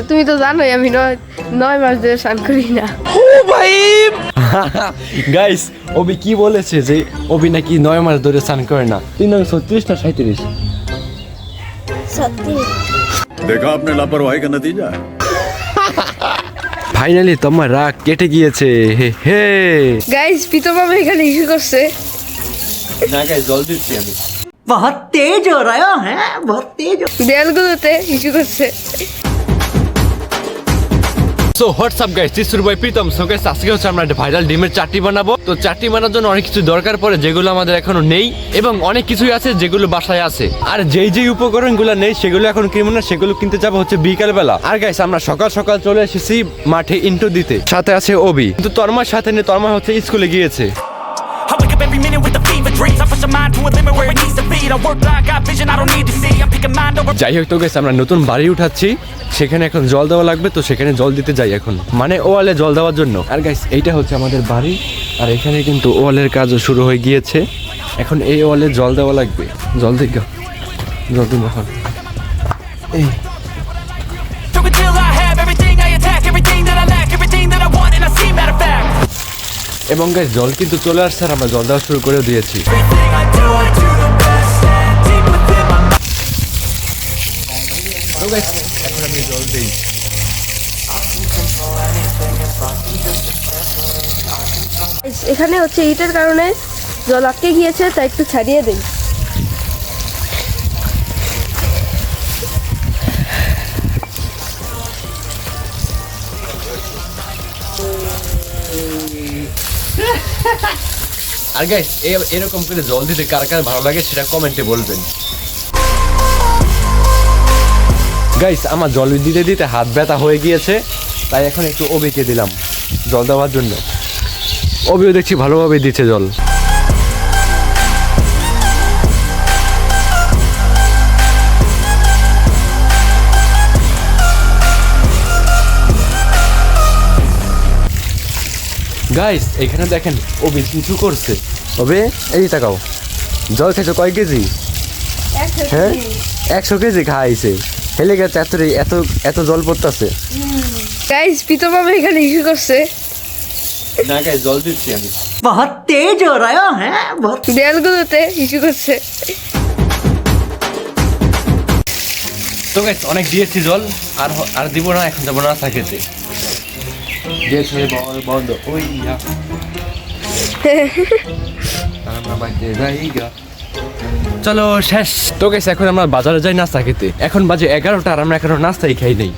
তুমি তো জানোই আমি 9 মাস ধরে স্নান করি না। ও ভাই গাইস ওবি কি বলেছে যে ওবি নাকি 9 মাস ধরে স্নান করে না। 3 নং 36 না 37? देखा आपने लापरवाही का नतीजा है। ফাইনালি তোমার রাগ কেটে গিয়েছে। হে হে গাইস পিতো বাবা এখানে ইস্যু করছে। না গাইস জল দিচ্ছি আমি। बहुत तेज हो रहा है, बहुत तेज। দেয়ালগুলোতে ইস্যু করছে। So what's up guys, this is by Pritam. So guys আজকে হচ্ছে আমরা একটা ভাইরাল ডিমের চাটনি বানাবো। তো চাটনি বানানোর জন্য অনেক কিছু দরকার পড়ে যেগুলো আমাদের এখনো নেই, এবং অনেক কিছুই আছে যেগুলো বাসায় আছে। আর যেই উপকরণগুলো নেই সেগুলো এখন কিনবো না, সেগুলো কিনতে যাবো হচ্ছে বিকাল বেলা। আর গাইস আমরা সকাল সকাল চলে এসেছি মাঠে ইন্টো দিতে। সাথে আছে ওবি, কিন্তু তরমার সাথে নেই, তরমা হচ্ছে স্কুলে গিয়েছে। I wake up every minute with the fever dreams. I push my mind to a limit where it needs to be. I work like I got vision I don't need to see. I'm picking mind over. যাই হোক তো guys আমরা নতুন বাড়ি উঠাচ্ছি, সেখানে এখন জল দেওয়া লাগবে, তো সেখানে জল দিতে যাই এখন, মানে ওয়ালে জল দেওয়ার জন্য। আর গাইস এইটা হচ্ছে আমাদের বাড়ি, আর এখানে কিন্তু ওয়ালের কাজও শুরু হয়ে গিয়েছে। এখন এই ওয়ালে জল দেওয়া লাগবে। জল দিই জল দিন এখন এই Took until I have everything I attack, everything that I lack, everything that I want, and I see matter of fact. এবং গাইস জল কিন্তু চলে আসছে, আর আমরা জল দেওয়া শুরু করে দিয়েছি। Everything I do the best and deep within my mind. তো গাইস এখন আমি জল দিই। এখানে হচ্ছে ইটের কারণে জল আটকে গিয়েছে, তাই একটু ছাড়িয়ে দিই। আর গাইস এরকম করে জল দিতে কার কার ভালো লাগে সেটা কমেন্টে বলবেন। গাইস আমার জল দিতে দিতে হাত ব্যথা হয়ে গিয়েছে, তাই এখন একটু ওবিকে দিলাম জল দেওয়ার জন্য। ওবিও দেখছি ভালোভাবে দিচ্ছে জল। গাইস এখানে দেখেন ওবি কিছু করছে। ওবে এই তাকাও, জল খাইছো কয় কেজি? হ্যাঁ 100 কেজি খাইছে। হেলে গেছে এত এত জল পড়তেছে। গাইস পিতো বাবা এখানে ইস্যু করছে। না গাইস জল দিচ্ছি আমি। बहुत तेज हो रहा है, बहुत। দেয়ালগুলোতে ইস্যু করছে। তো গাইস অনেক দিয়েছি জল, আর দিব না, এখন যাবো না থাকেতে দিয়েছি বন্ধ। ওই চলো শেষ। তো গাইস এখন আমরা বাজারে যাই নাস্তা খেতে। এখন বাজে 11টা, আর আমরা এখনো নাস্তাই খাই নাই।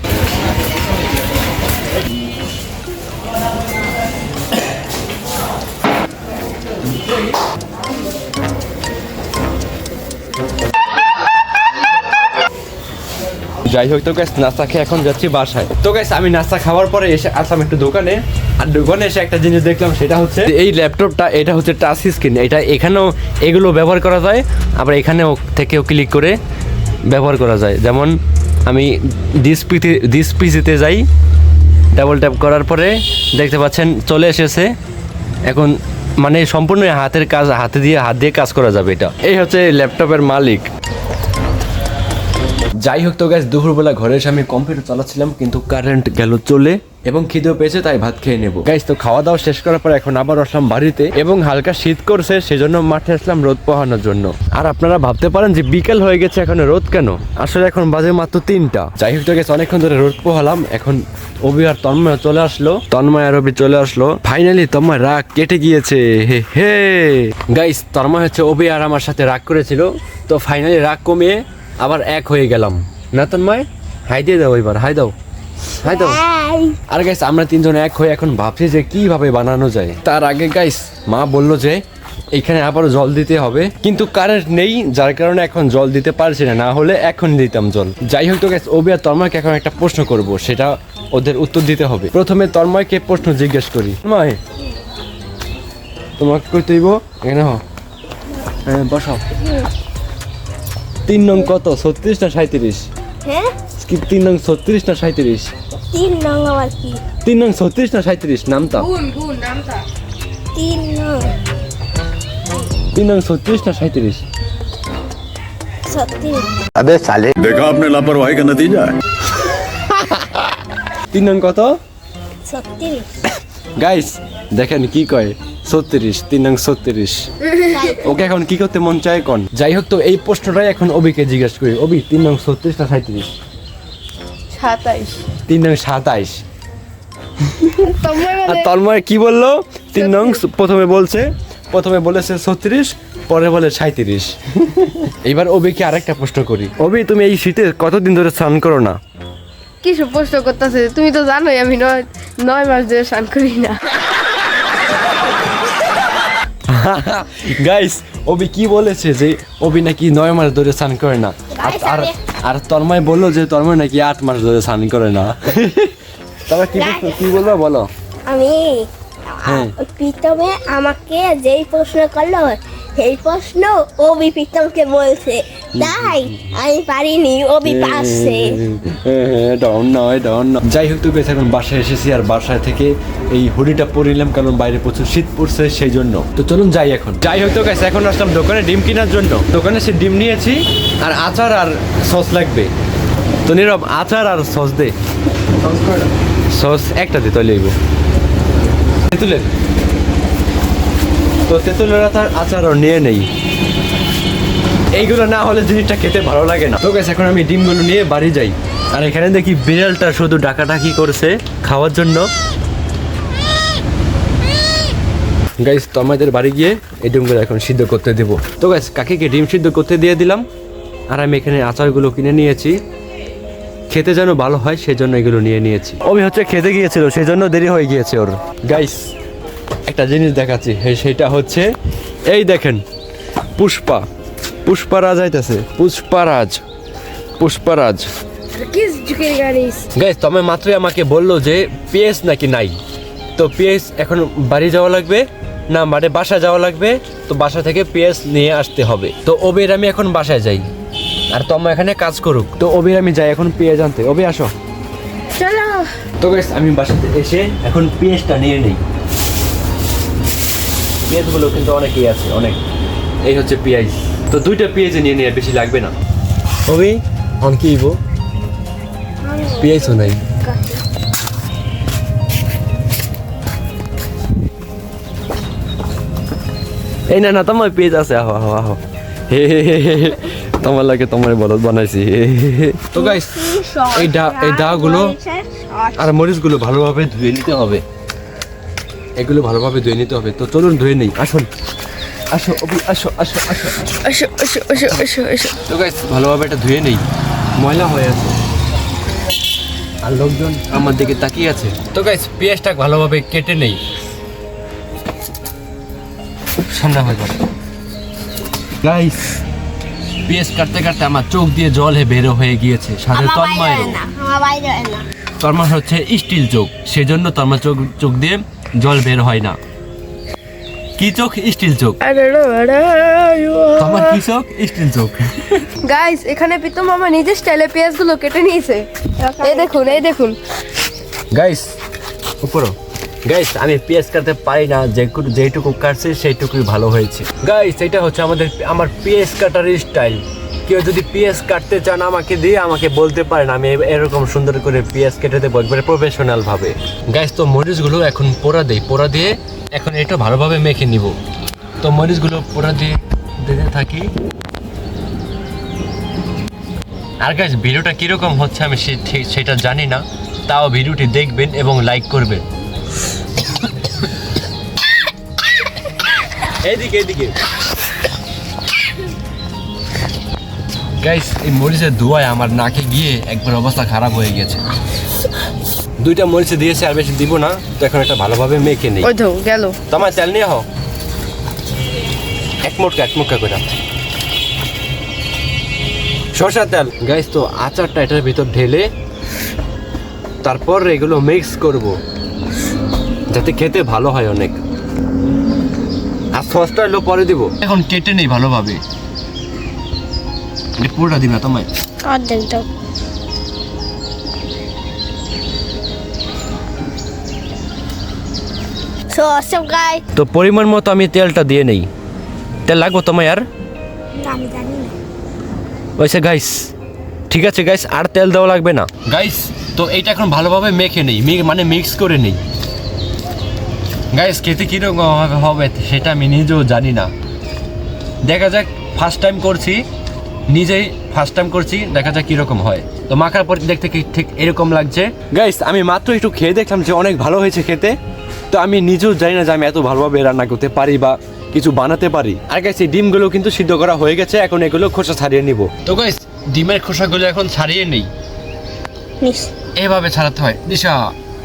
যাই হোক তো গাইস নাস্তা খেয়ে এখন যাচ্ছি বাসায়। তো গাইস আমি নাস্তা খাওয়ার পরে এসে আসলাম একটু দোকানে, আর দোকানে এসে একটা জিনিস দেখলাম, সেটা হচ্ছে এই ল্যাপটপটা। এটা হচ্ছে টাচ স্ক্রিন, এটা এখানেও এগুলো ব্যবহার করা যায়, আবার এখানেও থেকেও ক্লিক করে ব্যবহার করা যায়। যেমন আমি ডিসপিতে যাই, ডাবল ট্যাপ করার পরে দেখতে পাচ্ছেন চলে এসেছে। এখন মানে সম্পূর্ণ হাতের কাজ, হাত দিয়ে কাজ করা যাবে। এটা এই হচ্ছে ল্যাপটপের মালিক। যাই হোক তো গাইস দুপুরবেলা ঘরে এসে আমি কম্পিউটার চালাচ্ছিলাম, কিন্তু কারেন্ট গেল চলে, এবং খিদেও পেয়েছে, তাই ভাত খেয়ে নেব। গাইস তো খাওয়া দাওয়া শেষ করার পর এখন আবার আসলাম বাড়িতে, এবং হালকা শীত করছে, সেজন্য মাঠে আসলাম রোদ পোহানোর জন্য। আর আপনারা ভাবতে পারেন যে বিকেল হয়ে গেছে, এখন রোদ কেন? আসলে এখন বাজে মাত্র 3টা। যাই হোক তো গাইস অনেকক্ষণ ধরে রোদ পোহালাম। এখন অভি আর তন্ময় চলে আসলো, তন্ময় আর অভি চলে আসলো। ফাইনালি তন্ময় রাগ কেটে গিয়েছে। হে হে গাইস তন্ময় হচ্ছে অভি আর আমার সাথে রাগ করেছিল, তো ফাইনালি রাগ কমিয়ে আবার এক হয়ে গেলাম। না তন্ময় হাই দিয়ে দাও, এবার হাই দাও, হাই দাও। আর গাইস আমরা 3জন এক হয়ে এখন ভাবছি যে কিভাবে বানানো যায়। তার আগে গাইস মা বললো যে এখানে আবার জল দিতে হবে, কিন্তু কারেন্ট নেই, যার কারণে এখন জল দিতে পারছি না, না হলে এখন দিতাম জল। যাই হোক তো গাইস অভি আর তন্ময়কে এখন একটা প্রশ্ন করব, সেটা ওদের উত্তর দিতে হবে। প্রথমে তন্ময়কে প্রশ্ন জিজ্ঞেস করি। তন্ময় তোমাকে কই তৈব এখানে হ্যাঁ বসাও। 3 নং কত, 36 না 37? হ্যাঁ 3 নং 36 না 37? 3 নং আবার কি? 3 নং 36 না 37 নামটা? গুণ নামটা 3 নং 3 নং 36 না 37? 36। देखा आपने लापरवाही का नतीजा है। 3 নং কত 36 গাইস দেখেন কি কয় 36 3 নং 36 ওকে এখন কি করতে মন চায় কোন যাই হোক তো এই প্রশ্নটাই এখন অবিকে জিজ্ঞেস করি অবি 3 নং 36 না 37 27 3 নং 27 তোমার আর তন্ময় কি বললো 3 নং প্রথমে বলেছে 36 পরে বলে 37 এবার অবিকে আরেকটা প্রশ্ন করি অবি তুমি এই শীতে কতদিন ধরে স্নান করো না কিছু প্রশ্ন করতেছে তুমি তো জানোই আমি 9 মাস ধরে স্নান করি না গাইস অবি কি বলেছে যে অবি নাকি 9 মাস ধরে স্নান করে না আর তন্ময় বললো যে তন্ময় নাকি 8 মাস ধরে স্নান করে না তবে কি বলবো বলো আমি হ্যাঁ। প্রীতমে আমাকে যেই প্রশ্ন করলো সেই প্রশ্ন ওবি প্রীতমকে বলছে তাই আমি পারিনি ওবি পারছে ডাউন নয় যাই হোক তুই এখন বাসায় এসেছি আর বাসায় থেকে এই হুডিটা পরিলাম কারণ বাইরে প্রচুর শীত পড়ছে সেই জন্য তো চলুন যাই হোক তো গাইস এখন আসলাম দোকানে ডিম কেনার জন্য দোকানে সে ডিম নিয়েছি আর আচার আর সস লাগবে তো নীরব আচার আর সস দে সস একটা দে তাহলে লইব তেঁতুলের তো তেঁতুলের আচারও নিয়ে নেই এইগুলো না হলে জিনিসটা খেতে ভালো লাগে না তো গাইস এখন আমি ডিমগুলো নিয়ে বাড়ি যাই আর এখানে দেখি বিড়ালটা শুধু ডাকাডাকি করছে খাওয়ার জন্য গাইস তো আমাদের বাড়ি গিয়ে এই ডিমগুলো এখন সিদ্ধ করতে দেবো তো গাইস কাকিকে ডিম সিদ্ধ করতে দিয়ে দিলাম আর আমি এখানে আচারগুলো কিনে নিয়েছি খেতে যেন ভালো হয় সেজন্য এগুলো নিয়ে নিয়েছি ওই হচ্ছে খেতে গিয়েছিল সেজন্য দেরি হয়ে গিয়েছে ওর গাইস একটা জিনিস দেখাচ্ছি সেটা হচ্ছে এই দেখেন পুষ্পারাজ আইতেছে পুষ্পারাজ কিস ঝুঁকের গাড়িস গাইস তুমি মাত্রই আমাকে বললো যে পিএস নাকি নাই তো পিএস এখন বাড়ি যাওয়া লাগবে না মানে বাসা যাওয়া লাগবে তো বাসা থেকে পিএস নিয়ে আসতে হবে তো ওবের আমি এখন বাসায় যাই আর তোমরা এখানে কাজ করুক তো ওবের আমি যাই এখন পিএস আনতে ওবে আসো চলো তো গাইস আমি বাসাতে এসে এখন পিএসটা নিয়ে নেই পেঁয়াজগুলো কিন্তু অনেকই আছে অনেক এই হচ্ছে পেঁয়াজ তো 2টা পেঁয়াজ নিয়ে নিয়ে বেশি লাগবে না ওবি অন কি ইবো পেঁয়াজও নাই এই না তোমার পেঁয়াজ আছে আহো তোমার লাগে তোমার বলদ বানাইছি তো গাইস এই ডাগুলো আর মরিচগুলো ভালোভাবে ধুয়ে নিতে হবে এগুলো ভালোভাবে ধুয়ে নিতে হবে তো চলুন ধুয়ে নেই আসুন আসো অবি আসো তো গাইস ভালোভাবে এটা ধুয়ে নেই ময়লা হয়ে আছে আর লোকজন আমার দিকে তাকিয়ে আছে তো গাইস পেঁয়াজটা ভালোভাবে কেটে নেই ঠান্ডা হয়ে যাবে গাইস পেঁয়াজ কাটতে কাটতে আমার চোখ দিয়ে জল বের হয়ে গিয়েছে সাথে তন্ময় হচ্ছে স্টিল চোখ সেজন্য তন্ময় চোখ দিয়ে জল বের হয় না কি চোখ স্টিল চোখ তোমার কি চোখ স্টিল চোখ গাইস এখানে প্রীতম মামা নিজের স্টাইলে পেঁয়াজগুলো কেটে নিয়েছে এই দেখুন গাইস উপরো গাইস আমি পেঁয়াজ কাটতে পারি না যেটুকু কাটছি সেইটুকুই ভালো হয়েছে গাইস এটা হচ্ছে আমার পেঁয়াজ কাটার স্টাইল কেউ যদি পেঁয়াজ কাটতে চান আমাকে বলতে পারেন আমি এরকম সুন্দর করে পেঁয়াজ কেটে দেবো একবারে প্রফেশনাল ভাবে গাইস তো মরিচগুলো এখন পোড়া দিয়ে এখন এটা ভালোভাবে মেখে নিব তো মরিচগুলো পোড়া দিয়ে দিতে থাকি আর গাইস ভিডিওটা কিরকম হচ্ছে আমি সেটা জানি না তাও ভিডিওটি দেখবেন এবং লাইক করবেন এদিকে গাইস এই মরিচের ধোঁয়ায় আমার নাকে গিয়ে একবার অবস্থা খারাপ হয়ে গেছে 2টা মরিচ দিয়েছে আর বেশি দিব না তো এখন একটা ভালোভাবে মেখে নেই ওই তো গেল তোমার তেল নিয়ে হও এক মোটকা করে সরষের তেল গাইস তো আচারটা এটার ভিতর ঢেলে তারপর এগুলো মিক্স করব যাতে খেতে ভালো হয় অনেক আর সসটা এলো পরে দিব এখন কেটে নেই ভালোভাবে পুরোটা দিবে না তোমায় অর্ধেক দাও তো পরিমাণ মতো আমি তেলটা দিয়ে নেই তেল লাগবো তোমায় আর আমি জানি না ওইসে গাইস ঠিক আছে গাইস আর তেল দেওয়া লাগবে না গাইস তো তো এইটা এখন ভালোভাবে মেখে নেই, মানে মিক্স করে নেই। গাইস খেতে কীরকম হবে সেটা আমি নিজেও জানি না, দেখা যাক। ফার্স্ট টাইম করছি, নিজেই ফার্স্ট টাইম করছি, দেখা যাক কীরকম হয়। তো মাখার পর দেখতে ঠিক এরকম লাগছে। গাইস আমি মাত্র একটু খেয়ে দেখলাম যে অনেক ভালো হয়েছে খেতে। তো আমি নিজেও জানি না যে আমি এত ভালোভাবে রান্না করতে পারি বা কিছু বানাতে পারি। আর গাইস এই ডিমগুলো কিন্তু সিদ্ধ করা হয়ে গেছে, এখন এগুলো খোসা ছাড়িয়ে নিব। তো গাইস ডিমের খোসাগুলো এখন ছাড়িয়ে নেই, এভাবে ছাড়াতে হয়। দিশা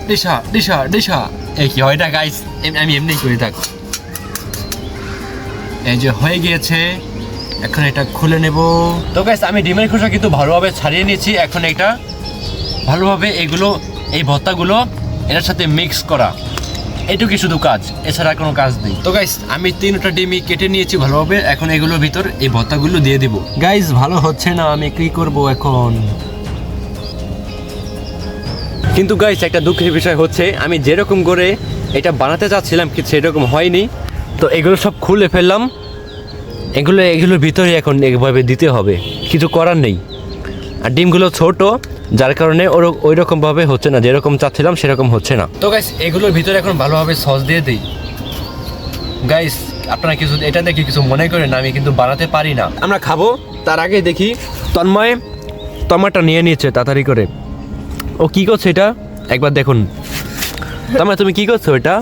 দিশা দিশা দিশা, এই কি হয় না গাইস, আমি এমনি করে থাক। এই যে হয়ে গিয়েছে, এখন এটা খুলে নেব। তো গাইস আমি ডিমের খোসা কিন্তু ভালোভাবে ছাড়িয়ে নিয়েছি, এখন এটা ভালোভাবে এই ভর্তাগুলো এটার সাথে মিক্স করা, এটুকুই শুধু কাজ, এছাড়া কোনো কাজ নেই। তো গাইস আমি 3টা ডিমই কেটে নিয়েছি ভালোভাবে, এখন এগুলোর ভিতর এই ভর্তাগুলো দিয়ে দিব। গাইস ভালো হচ্ছে না, আমি কি করব এখন? কিন্তু গাইস একটা দুঃখের বিষয় হচ্ছে, আমি যেরকম করে এটা বানাতে চাচ্ছিলাম কিন্তু সেরকম হয়নি। তো এগুলো সব খুলে ফেললাম, এগুলোর ভিতরে এখন এইভাবে দিতে হবে, কিছু করার নেই। আর ডিমগুলো ছোট, যার কারণে ওই রকমভাবে হচ্ছে না, যেরকম চাচ্ছিলাম সেরকম হচ্ছে না। তো গাইস এগুলোর ভিতরে এখন ভালোভাবে সস দিয়ে দিই। গাইস আপনারা কিছু এটা দেখে কিছু মনে করেন না, আমি কিন্তু বানাতে পারি না। আমরা খাবো তার আগে দেখি তন্ময় টমাটো নিয়ে নিয়েছে তাড়াতাড়ি করে। ও কি করছে এটা একবার দেখুন। তন্ময় তুমি কি করছো এটা?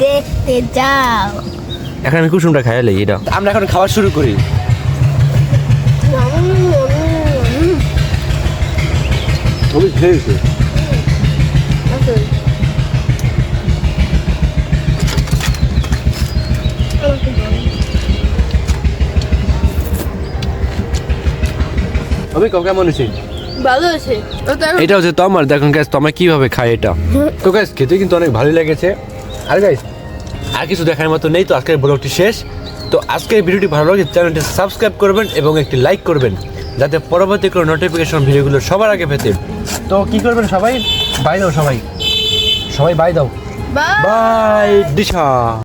দেখতে যাও। এখন আমি কুসুমটা খাইয়ালি এটা। আমরা এখন খাওয়া শুরু করি। আমি কেমন হয়েছে? ভালো আছে। এটা হচ্ছে তোমার, দেখুন গাইস তোমার কিভাবে খায় এটা। তো গাইস খেতে কিন্তু অনেক ভালোই লেগেছে। আর গাইস আর কিছু দেখার মতো নেই, তো আজকের ব্লগটি শেষ। তো আজকের ভিডিওটি ভালো লাগে চ্যানেলটি সাবস্ক্রাইব করবেন এবং একটি লাইক করবেন, যাতে পরবর্তী কোনো নোটিফিকেশন ভিডিওগুলো সবার আগে পেতে। তো কি করবেন সবাই? বাই দাও, সবাই বাই দাও। বাই। বাই দিশা।